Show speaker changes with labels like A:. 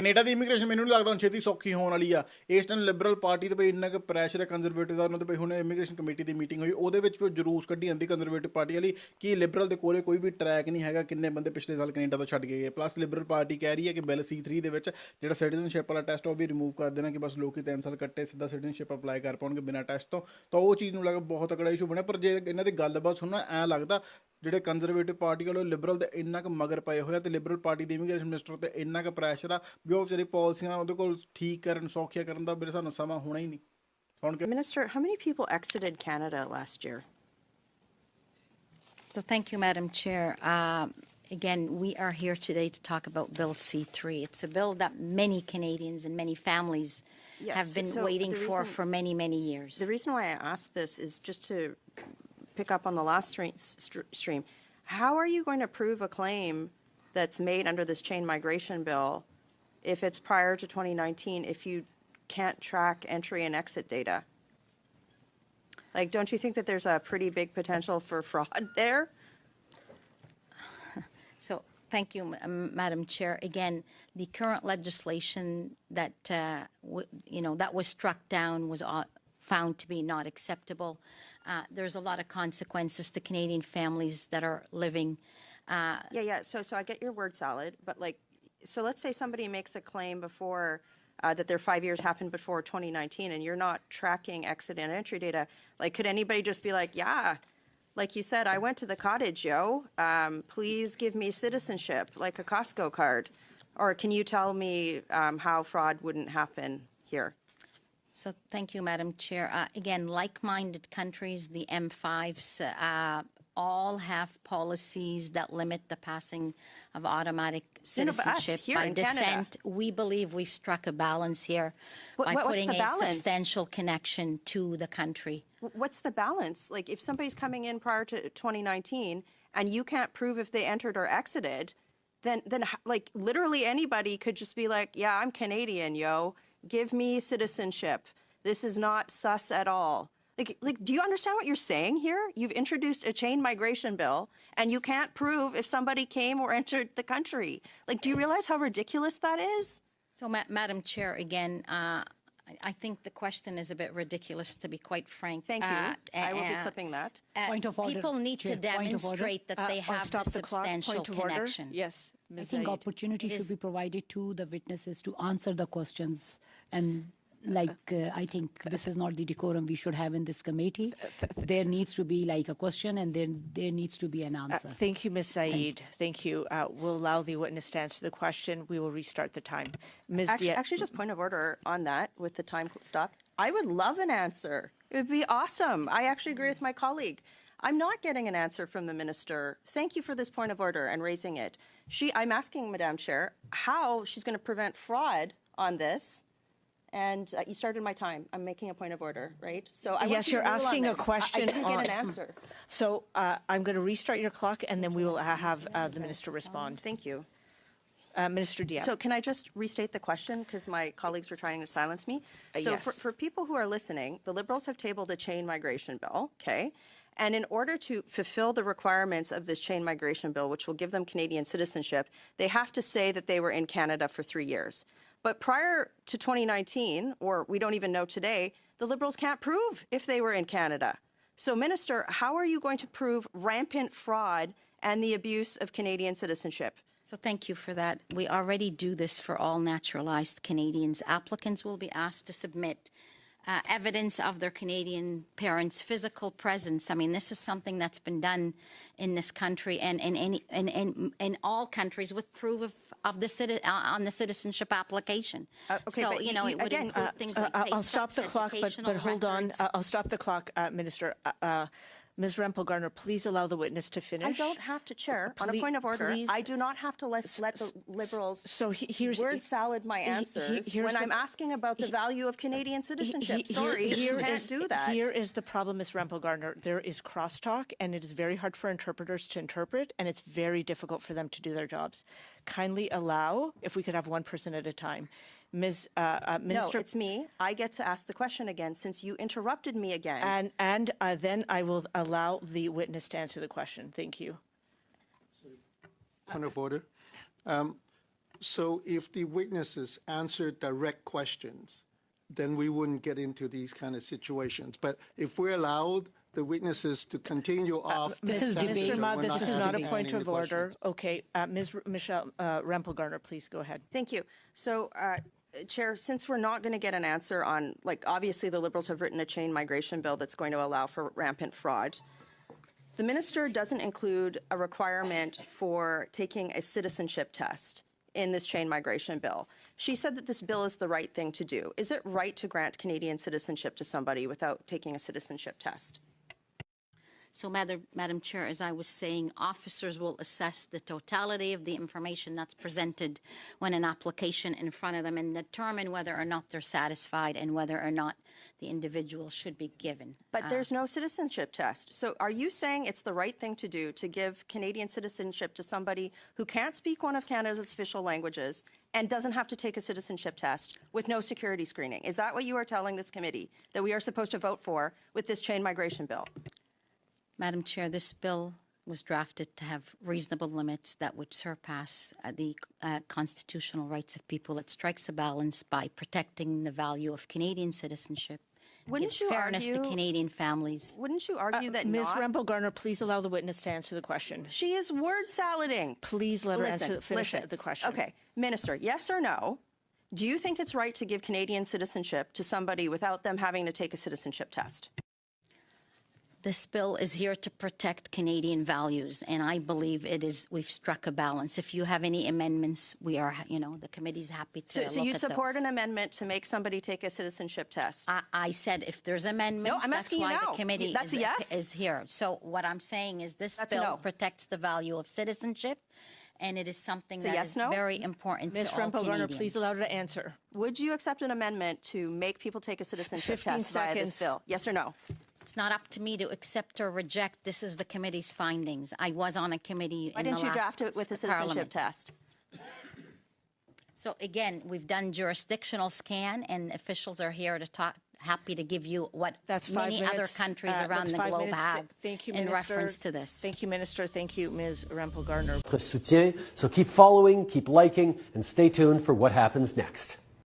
A: Canada ਦੀ immigration ਮੈਨੂੰ ਨਹੀਂ ਲੱਗਦਾ ਹੁਣ ਛੇਤੀ ਸੌਖੀ ਹੋਣ ਵਾਲੀ ਆ। ਇਸ ਟਾਈਮ ਲਿਬਰਲ ਪਾਰਟੀ ਤੇ ਬਈ ਇੰਨਾ ਕੁ ਪ੍ਰੈਸ਼ਰ ਹੈ ਕੰਜ਼ਰਵੇਟਿਵ ਦਾ, ਉਹਨਾਂ ਤੇ ਬਈ ਹੁਣ ਇਮੀਗ੍ਰੇਸ਼ਨ ਕਮੇਟੀ ਦੀ ਮੀਟਿੰਗ ਹੋਈ, ਉਹਦੇ ਵਿੱਚ ਵੀ ਜਲੂਸ ਕੱਢੀ ਜਾਂਦੀ ਕੰਜ਼ਰਵੇਟਿਵ ਪਾਰਟੀ ਵਾਲੀ ਕਿ ਲਿਬਰਲ ਦੇ ਕੋਲੇ ਕੋਈ ਵੀ ਟਰੈਕ ਨਹੀਂ ਹੈਗਾ, ਕਿੰਨੇ ਬੰਦੇ ਪਿਛਲੇ ਸਾਲ ਕੈਨੇਡਾ ਤੋਂ ਛੱਡ ਕੇ ਗਏ। ਪਲੱਸ ਲਿਬਰਲ ਪਾਰਟੀ ਕਹਿ ਰਹੀ ਹੈ ਕਿ ਬਿੱਲ C3 ਦੇ ਵਿੱਚ ਜਿਹੜਾ ਸਿਟੀਜ਼ਨਸ਼ਿਪ ਵਾਲਾ ਟੈਸਟ ਉਹ ਵੀ ਰਿਮੂਵ ਕਰ ਦੇਣਾ, ਕਿ ਬਸ ਲੋਕੀ 3 ਸਾਲ ਕੱਟੇ ਸਿੱਧਾ ਸਿਟੀਜ਼ਨਸ਼ਿਪ ਅਪਲਾਈ ਕਰ ਪਾਉਣਗੇ ਬਿਨਾਂ ਟੈਸਟ ਤੋਂ। ਤਾਂ ਉਹ ਚੀਜ਼ ਨੂੰ ਲੱਗਾ ਬਹੁਤ ਤਕੜਾ ਇਸ਼ੂ ਬਣਿਆ। ਪਰ ਜੇ ਇਹਨਾਂ ਦੀ ਗੱਲਬਾਤ ਸੁਣਨਾ ਐਂ ਲੱਗਦਾ ਜਿਹੜੇ ਕੰਜ਼ਰਵੇਟਿਵ ਪਾਰਟੀ ਵਾਲੇ ਲਿਬਰਲ ਦੇ ਇੰਨਾ ਕੁ ਮਗਰ ਪਏ ਹੋਏ ਆ, ਤੇ ਲਿਬਰਲ ਪਾਰਟੀ ਦੇ ਇਮੀਗ੍ਰੇਸ਼ਨ ਮਿਨਿਸਟਰ ਤੇ ਇੰਨਾ ਕੁ ਪ੍ਰੈਸ਼ਰ ਆ ਵੀ ਉਹ ਵਿਚਾਰੀ ਪਾਲਿਸੀਆਂ ਉਹਦੇ ਕੋਲ ਠੀਕ ਕਰਨ ਸੌਖੀਆਂ ਕਰਨ ਦਾ ਮੇਰੇ ਹਿਸਾਬ ਨਾਲ ਸਮਾਂ ਹੋਣਾ ਹੀ ਨਹੀਂ। ਹੁਣ
B: Minister, how many people exited Canada last year?
C: So thank you, Madam Chair. Again, we are here today to talk about Bill C3. It's a bill that many Canadians and many families have been waiting for many, many years.
B: The reason why I ask this is just to pick up on the last stream. How are you going to prove a claim that's made under this chain migration bill if it's prior to 2019 if you can't track entry and exit data? Like, don't you think that there's a pretty big potential for fraud there?
C: So thank you, Madam Chair. Again, the current legislation that, that was struck down was found to be not acceptable. There's a lot of consequences to Canadian families that are living.
B: So I get your word salad, but so let's say somebody makes a claim before that their 5 years happened before 2019, and you're not tracking exit and entry data. Like, could anybody just be like, yeah, like you said, I went to the cottage, yo. Please give me citizenship, like a Costco card. Or can you tell me how fraud wouldn't happen here?
C: So thank you, Madam Chair. Again, like-minded countries, the M5s, all have policies that limit the passing of automatic citizenship by descent. We believe we've struck a balance here by putting a substantial connection to the country.
B: What's the balance? Like, if somebody's coming in prior to 2019 and you can't prove if they entered or exited, then like literally anybody could just be like, yeah, I'm Canadian, yo. Give me citizenship. This is not sus at all. Like, do you understand what you're saying here? You've introduced a chain migration bill, and you can't prove if somebody came or entered the country. Like, do you realize how ridiculous that is?
C: So, Madam Chair, again, I think the question is a bit ridiculous, to be quite frank.
B: Thank you. I will be clipping that.
D: Point of order.
C: People need to demonstrate that they have a substantial connection.
D: Yes, Ms. I think opportunity should be provided to the witnesses to answer the questions. And I think this is not the decorum we should have in this committee. There needs to be like a question, and then there needs to be an answer.
E: Thank you, Ms. Saeed. Thank you. We'll allow the witness to answer the question. We will restart the time. Ms.
B: Actually, just point of order on that with the time stopped. I would love an answer. It would be awesome. I actually agree with my colleague. I'm not getting an answer from the minister. Thank you for this point of order and raising it. I'm asking, Madam Chair, how she's going to prevent fraud on this. And you started my time. I'm making a point of order, right? So
E: yes, you're asking a question.
B: I didn't get an answer.
E: So I'm going to restart your clock, and then we will have the minister respond.
B: Thank you.
E: Minister Diaz.
B: So can I just restate the question, because my colleagues were trying to silence me? So
E: yes.
B: for people who are listening, the Liberals have tabled a chain migration bill, okay? And in order to fulfill the requirements of this chain migration bill, which will give them Canadian citizenship, they have to say that they were in Canada for 3 years. But prior to 2019, or we don't even know today, the Liberals can't prove if they were in Canada. So, Minister, how are you going to prove rampant fraud and the abuse of Canadian citizenship?
C: So thank you for that. We already do this for all naturalized Canadians. Applicants will be asked to submit evidence of their Canadian parents' physical presence. I mean, this is something that's been done in this country and in all countries with proof of on the citizenship application.
B: Okay,
C: so,
B: but
C: it would include things like pay
E: I'll stop the clock, but hold on. I'll stop the clock, Minister. Ms. Rempel-Garner, please allow the witness to finish.
B: I don't have to, Chair. On a point of order, I do not have to let the Liberals word salad my answers when I'm asking about the value of Canadian citizenship. Sorry, you can't do that.
E: Here is the problem, Ms. Rempel-Garner. There is crosstalk, and it is very hard for interpreters to interpret, and it's very difficult for them to do their jobs. Kindly allow, if we could have one person at a time. Ms. Minister.
B: No, it's me. I get to ask the question again since you interrupted me again.
E: And then I will allow the witness to answer the question. Thank you.
F: Point of order. So if the witnesses answer direct questions, then we wouldn't get into these kind of situations. But if we're allowed the witnesses to continue off.
D: This is
F: sentence,
D: debate.
E: Mr. Ma,
F: we're
E: this is not a
F: understanding
E: point
F: the
E: of order.
F: questions.
E: Okay, Ms. Michelle Rempel-Garner, please go ahead.
B: Thank you. So, Chair, since we're not going to get an answer on, like, obviously the Liberals have written a chain migration bill that's going to allow for rampant fraud. The minister doesn't include a requirement for taking a citizenship test in this chain migration bill. She said that this bill is the right thing to do. Is it right to grant Canadian citizenship to somebody without taking a citizenship test?
C: So, Madam Chair, as I was saying, officers will assess the totality of the information that's presented when an application in front of them and determine whether or not they're satisfied and whether or not the individual should be given.
B: But there's no citizenship test. So are you saying it's the right thing to do to give Canadian citizenship to somebody who can't speak one of Canada's official languages and doesn't have to take a citizenship test with no security screening? Is that what you are telling this committee that we are supposed to vote for with this chain migration bill?
C: Madam Chair, this bill was drafted to have reasonable limits that would surpass the constitutional rights of people. It strikes a balance by protecting the value of Canadian citizenship.
B: Wouldn't
C: gives
B: you
C: fairness to
B: argue-
C: Canadian families.
B: Wouldn't you argue that
E: Ms.
B: not?
E: Rempel-Garner, please allow the witness to answer the question.
B: She is word salading.
E: Please let her finish the question.
B: Okay, Minister, yes or no? Do you think it's right to give Canadian citizenship to somebody without them having to take a citizenship test?
C: This bill is here to protect Canadian values, and I believe we've struck a balance. If you have any amendments, we are, the committee's happy to look at those.
B: So you'd support an amendment to make somebody take a citizenship test?
C: I said if there's amendments,
B: I'm
C: that's
B: asking you
C: why
B: now.
C: the committee
B: That's a yes?
C: is here. So what I'm saying is this
B: That's a
C: bill
B: no.
C: protects the value of citizenship, and it is something
B: It's a
C: that
B: yes,
C: is
B: no?
C: very important
E: Ms.
C: to all
E: Rempel-Garner,
C: Canadians.
E: please allow her to answer.
B: Would you accept an amendment to make people take a citizenship
E: 15
B: test via this
E: seconds.
B: bill? Yes or no?
C: It's not up to me to accept or reject. This is the committee's findings. I was on a committee
B: Why
C: in the
B: didn't you
C: last
B: draft it with a citizenship
C: Parliament.
B: test?
C: So again, we've done jurisdictional scan, and officials are here to talk. Happy to give you what
E: That's 5
C: many
E: minutes.
C: other countries around
E: That's
C: the
E: 5
C: globe
E: minutes.
C: have
E: Thank you,
C: in
E: Minister.
C: reference to this.
E: Thank you, Minister. Thank you, Ms. Rempel-Garner.
G: Soutien. So keep following, keep liking, and stay tuned for what happens next.